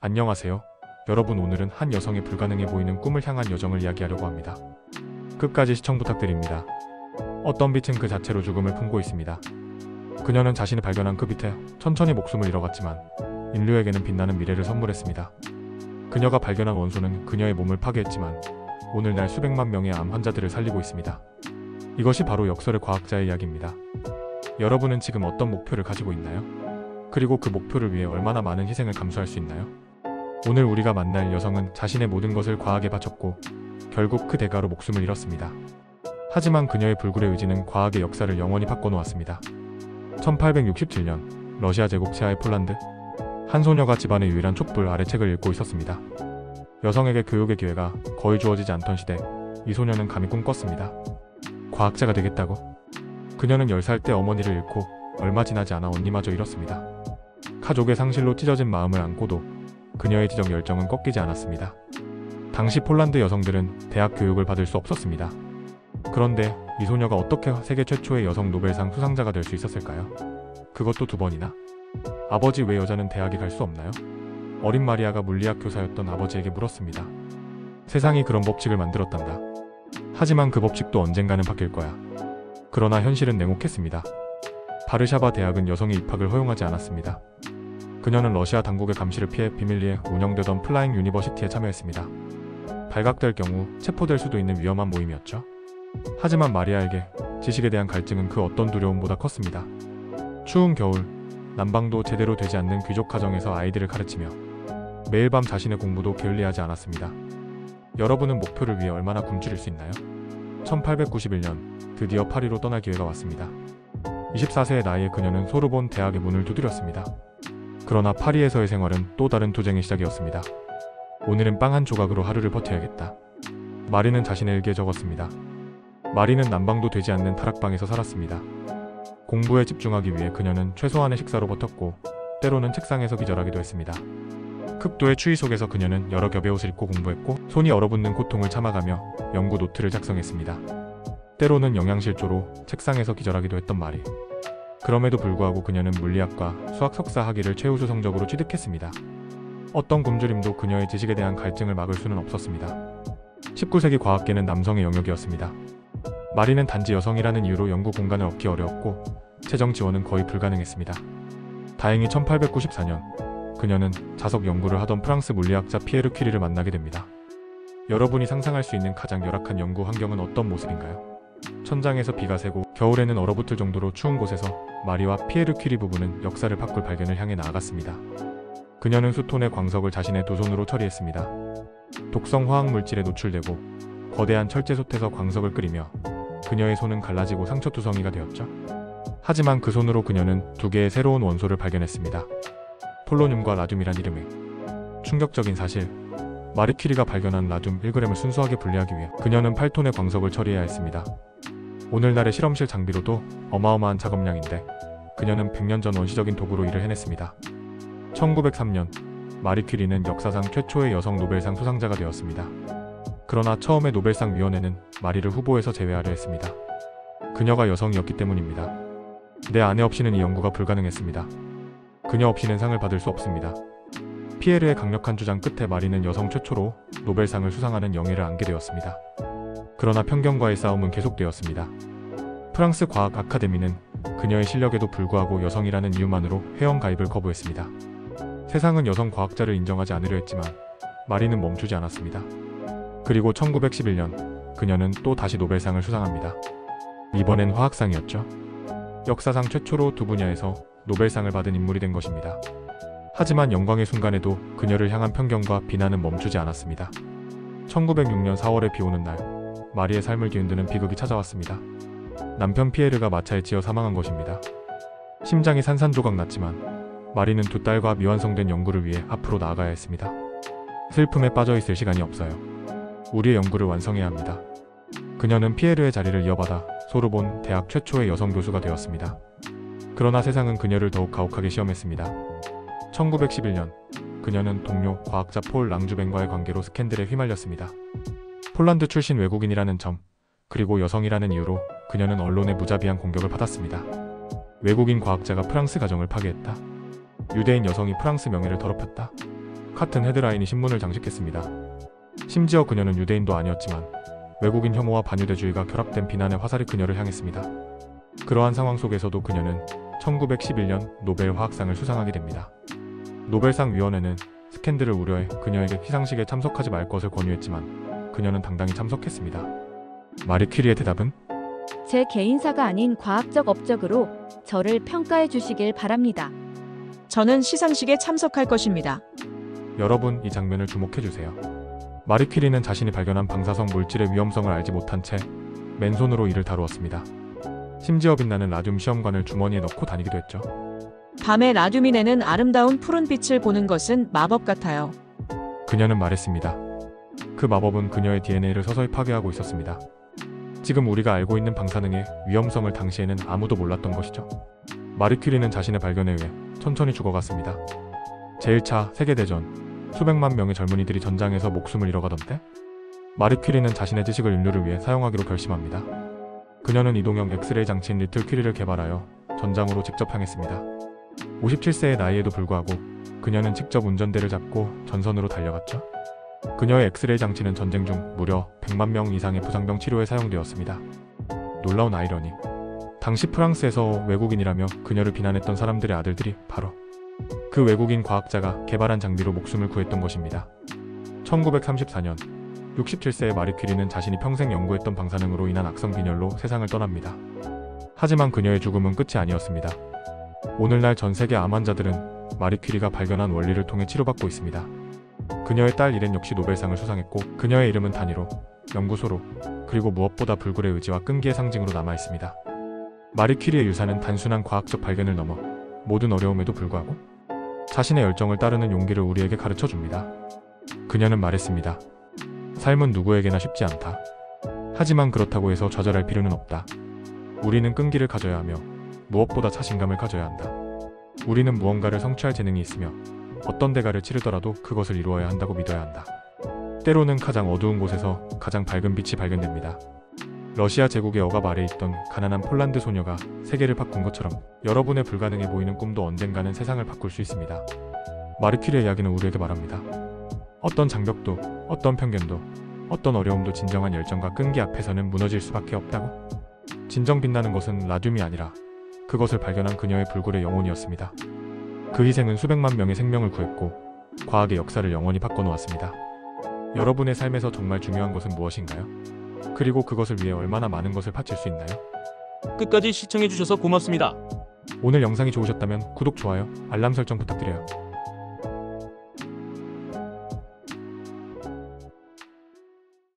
안녕하세요. 여러분, 오늘은 한 여성의 불가능해 보이는 꿈을 향한 여정을 이야기하려고 합니다. 끝까지 시청 부탁드립니다. 어떤 빛은 그 자체로 죽음을 품고 있습니다. 그녀는 자신이 발견한 그 빛에 천천히 목숨을 잃어갔지만 인류에게는 빛나는 미래를 선물했습니다. 그녀가 발견한 원소는 그녀의 몸을 파괴했지만 오늘날 수백만 명의 암 환자들을 살리고 있습니다. 이것이 바로 역설의 과학자의 이야기입니다. 여러분은 지금 어떤 목표를 가지고 있나요? 그리고 그 목표를 위해 얼마나 많은 희생을 감수할 수 있나요? 오늘 우리가 만날 여성은 자신의 모든 것을 과학에 바쳤고 결국 그 대가로 목숨을 잃었습니다. 하지만 그녀의 불굴의 의지는 과학의 역사를 영원히 바꿔놓았습니다. 1867년 러시아 제국 치하의 폴란드, 한 소녀가 집안의 유일한 촛불 아래 책을 읽고 있었습니다. 여성에게 교육의 기회가 거의 주어지지 않던 시대, 이 소녀는 감히 꿈꿨습니다. 과학자가 되겠다고? 그녀는 10살 때 어머니를 잃고 얼마 지나지 않아 언니마저 잃었습니다. 가족의 상실로 찢어진 마음을 안고도 그녀의 지적 열정은 꺾이지 않았습니다. 당시 폴란드 여성들은 대학 교육을 받을 수 없었습니다. 그런데 이 소녀가 어떻게 세계 최초의 여성 노벨상 수상자가 될 수 있었을까요? 그것도 2번이나? 아버지, 왜 여자는 대학에 갈 수 없나요? 어린 마리아가 물리학 교사였던 아버지에게 물었습니다. 세상이 그런 법칙을 만들었단다. 하지만 그 법칙도 언젠가는 바뀔 거야. 그러나 현실은 냉혹했습니다. 바르샤바 대학은 여성의 입학을 허용하지 않았습니다. 그녀는 러시아 당국의 감시를 피해 비밀리에 운영되던 플라잉 유니버시티에 참여했습니다. 발각될 경우 체포될 수도 있는 위험한 모임이었죠. 하지만 마리아에게 지식에 대한 갈증은 그 어떤 두려움보다 컸습니다. 추운 겨울, 난방도 제대로 되지 않는 귀족 가정에서 아이들을 가르치며 매일 밤 자신의 공부도 게을리하지 않았습니다. 여러분은 목표를 위해 얼마나 굶주릴 수 있나요? 1891년 드디어 파리로 떠날 기회가 왔습니다. 24세의 나이에 그녀는 소르본 대학의 문을 두드렸습니다. 그러나 파리에서의 생활은 또 다른 투쟁의 시작이었습니다. 오늘은 빵 한 조각으로 하루를 버텨야겠다. 마리는 자신의 일기에 적었습니다. 마리는 난방도 되지 않는 타락방에서 살았습니다. 공부에 집중하기 위해 그녀는 최소한의 식사로 버텼고 때로는 책상에서 기절하기도 했습니다. 극도의 추위 속에서 그녀는 여러 겹의 옷을 입고 공부했고 손이 얼어붙는 고통을 참아가며 연구 노트를 작성했습니다. 때로는 영양실조로 책상에서 기절하기도 했던 마리. 그럼에도 불구하고 그녀는 물리학과 수학 석사 학위를 최우수 성적으로 취득했습니다. 어떤 굶주림도 그녀의 지식에 대한 갈증을 막을 수는 없었습니다. 19세기 과학계는 남성의 영역이었습니다. 마리는 단지 여성이라는 이유로 연구 공간을 얻기 어려웠고 재정 지원은 거의 불가능했습니다. 다행히 1894년 그녀는 자석 연구를 하던 프랑스 물리학자 피에르 퀴리를 만나게 됩니다. 여러분이 상상할 수 있는 가장 열악한 연구 환경은 어떤 모습인가요? 천장에서 비가 새고 겨울에는 얼어붙을 정도로 추운 곳에서 마리와 피에르 퀴리 부부는 역사를 바꿀 발견을 향해 나아갔습니다. 그녀는 수톤의 광석을 자신의 2손으로 처리했습니다. 독성 화학 물질에 노출되고 거대한 철제솥에서 광석을 끓이며 그녀의 손은 갈라지고 상처투성이가 되었죠. 하지만 그 손으로 그녀는 2개의 새로운 원소를 발견했습니다. 폴로늄과 라듐이란 이름의 충격적인 사실, 마리 퀴리가 발견한 라듐 1g을 순수하게 분리하기 위해 그녀는 8톤의 광석을 처리해야 했습니다. 오늘날의 실험실 장비로도 어마어마한 작업량인데 그녀는 100년 전 원시적인 도구로 일을 해냈습니다. 1903년 마리 퀴리는 역사상 최초의 여성 노벨상 수상자가 되었습니다. 그러나 처음에 노벨상 위원회는 마리를 후보에서 제외하려 했습니다. 그녀가 여성이었기 때문입니다. 내 아내 없이는 이 연구가 불가능했습니다. 그녀 없이는 상을 받을 수 없습니다. 피에르의 강력한 주장 끝에 마리는 여성 최초로 노벨상을 수상하는 영예를 안게 되었습니다. 그러나 편견과의 싸움은 계속되었습니다. 프랑스 과학 아카데미는 그녀의 실력에도 불구하고 여성이라는 이유만으로 회원 가입을 거부했습니다. 세상은 여성 과학자를 인정하지 않으려 했지만 마리는 멈추지 않았습니다. 그리고 1911년 그녀는 또 다시 노벨상을 수상합니다. 이번엔 화학상이었죠. 역사상 최초로 2분야에서 노벨상을 받은 인물이 된 것입니다. 하지만 영광의 순간에도 그녀를 향한 편견과 비난은 멈추지 않았습니다. 1906년 4월에 비오는 날, 마리의 삶을 뒤흔드는 비극이 찾아왔습니다. 남편 피에르가 마차에 찧어 사망한 것입니다. 심장이 산산조각 났지만 마리는 2 딸과 미완성된 연구를 위해 앞으로 나아가야 했습니다. 슬픔에 빠져있을 시간이 없어요. 우리의 연구를 완성해야 합니다. 그녀는 피에르의 자리를 이어받아 소르본 대학 최초의 여성 교수가 되었습니다. 그러나 세상은 그녀를 더욱 가혹하게 시험했습니다. 1911년 그녀는 동료 과학자 폴 랑주벤과의 관계로 스캔들에 휘말렸습니다. 폴란드 출신 외국인이라는 점, 그리고 여성이라는 이유로 그녀는 언론의 무자비한 공격을 받았습니다. 외국인 과학자가 프랑스 가정을 파괴했다. 유대인 여성이 프랑스 명예를 더럽혔다. 같은 헤드라인이 신문을 장식했습니다. 심지어 그녀는 유대인도 아니었지만 외국인 혐오와 반유대주의가 결합된 비난의 화살이 그녀를 향했습니다. 그러한 상황 속에서도 그녀는 1911년 노벨 화학상을 수상하게 됩니다. 노벨상 위원회는 스캔들을 우려해 그녀에게 시상식에 참석하지 말 것을 권유했지만 그녀는 당당히 참석했습니다. 마리 퀴리의 대답은 제 개인사가 아닌 과학적 업적으로 저를 평가해 주시길 바랍니다. 저는 시상식에 참석할 것입니다. 여러분, 이 장면을 주목해주세요. 마리 퀴리는 자신이 발견한 방사성 물질의 위험성을 알지 못한 채 맨손으로 이를 다루었습니다. 심지어 빛나는 라듐 시험관을 주머니에 넣고 다니기도 했죠. 밤에 라듐이 내는 아름다운 푸른 빛을 보는 것은 마법 같아요. 그녀는 말했습니다. 그 마법은 그녀의 DNA를 서서히 파괴하고 있었습니다. 지금 우리가 알고 있는 방사능의 위험성을 당시에는 아무도 몰랐던 것이죠. 마리 퀴리는 자신의 발견에 의해 천천히 죽어갔습니다. 제1차 세계대전, 수백만 명의 젊은이들이 전장에서 목숨을 잃어가던데? 마리 퀴리는 자신의 지식을 인류를 위해 사용하기로 결심합니다. 그녀는 이동형 엑스레이 장치인 리틀 퀴리를 개발하여 전장으로 직접 향했습니다. 57세의 나이에도 불구하고 그녀는 직접 운전대를 잡고 전선으로 달려갔죠. 그녀의 엑스레이 장치는 전쟁 중 무려 100만 명 이상의 부상병 치료에 사용되었습니다. 놀라운 아이러니. 당시 프랑스에서 외국인이라며 그녀를 비난했던 사람들의 아들들이 바로 그 외국인 과학자가 개발한 장비로 목숨을 구했던 것입니다. 1934년 67세의 마리 퀴리는 자신이 평생 연구했던 방사능으로 인한 악성 빈혈로 세상을 떠납니다. 하지만 그녀의 죽음은 끝이 아니었습니다. 오늘날 전 세계 암 환자들은 마리 퀴리가 발견한 원리를 통해 치료받고 있습니다. 그녀의 딸 이렌 역시 노벨상을 수상했고 그녀의 이름은 단위로, 연구소로, 그리고 무엇보다 불굴의 의지와 끈기의 상징으로 남아있습니다. 마리 퀴리의 유산은 단순한 과학적 발견을 넘어 모든 어려움에도 불구하고 자신의 열정을 따르는 용기를 우리에게 가르쳐줍니다. 그녀는 말했습니다. 삶은 누구에게나 쉽지 않다. 하지만 그렇다고 해서 좌절할 필요는 없다. 우리는 끈기를 가져야 하며 무엇보다 자신감을 가져야 한다. 우리는 무언가를 성취할 재능이 있으며 어떤 대가를 치르더라도 그것을 이루어야 한다고 믿어야 한다. 때로는 가장 어두운 곳에서 가장 밝은 빛이 발견됩니다. 러시아 제국의 억압 아래 있던 가난한 폴란드 소녀가 세계를 바꾼 것처럼 여러분의 불가능해 보이는 꿈도 언젠가는 세상을 바꿀 수 있습니다. 마리 퀴리의 이야기는 우리에게 말합니다. 어떤 장벽도, 어떤 편견도, 어떤 어려움도 진정한 열정과 끈기 앞에서는 무너질 수밖에 없다고. 진정 빛나는 것은 라듐이 아니라 그것을 발견한 그녀의 불굴의 영혼이었습니다. 그 희생은 수백만 명의 생명을 구했고 과학의 역사를 영원히 바꿔놓았습니다. 여러분의 삶에서 정말 중요한 것은 무엇인가요? 그리고 그것을 위해 얼마나 많은 것을 바칠 수 있나요? 끝까지 시청해주셔서 고맙습니다. 오늘 영상이 좋으셨다면 구독, 좋아요, 알람 설정 부탁드려요.